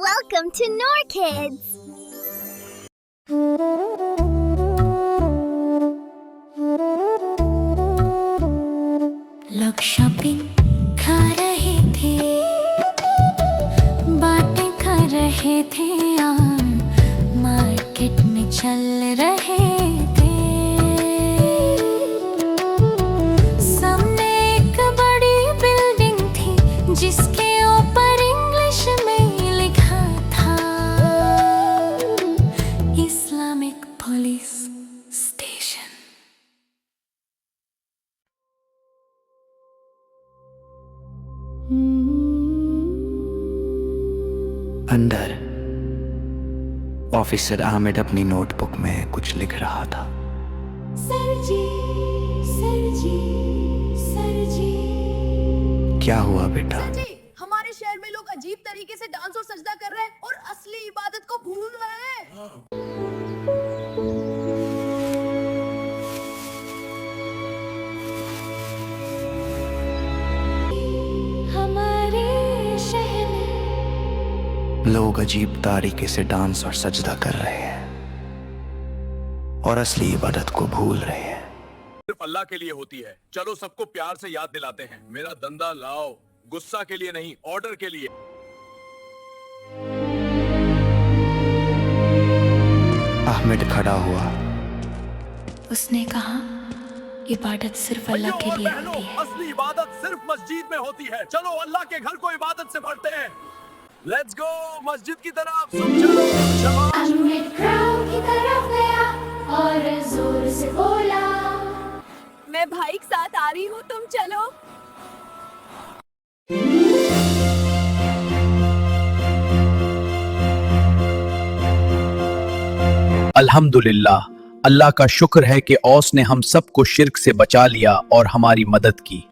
Welcome to Noor Kids. लोग shopping खा रहे थे, बातें कर रहे थे, मार्केट में चल रहे थे। सामने एक बड़ी बिल्डिंग थी जिसके ऊपर इंग्लिश में लिखा था इस्लामिक पुलिस स्टेशन। अंदर ऑफिसर आमिर अपनी नोटबुक में कुछ लिख रहा था। सर जी, सर जी, सर जी। क्या हुआ बेटा? जी, हमारे शहर में लोग अजीब तरीके से डांस और सजदा कर रहे हैं और असली इबादत को भूल रहे हैं। हमारे शहर में लोग अजीब तरीके से डांस और सजदा कर रहे हैं और असली इबादत को भूल रहे हैं। सिर्फ अल्लाह के लिए होती है। चलो सबको प्यार से याद दिलाते हैं। मेरा धंधा लाओ, गुस्सा के लिए नहीं, ऑर्डर के लिए। अहमद खड़ा हुआ। उसने कहा इबादत सिर्फ अल्लाह के लिए बहनों, होती है। असली इबादत सिर्फ मस्जिद में होती है। चलो अल्लाह के घर को इबादत से भरते हैं। लेट्स गो मस्जिद की तरफ। सब चलो, शाबाश। अहमद क्राउड की तरफ गया और जोर से बोला, मैं भाई के साथ आ रही हूँ, तुम चलो। अल्हम्दुलिल्लाह, अल्लाह का शुक्र है कि औस ने हम सबको शिर्क से बचा लिया और हमारी मदद की।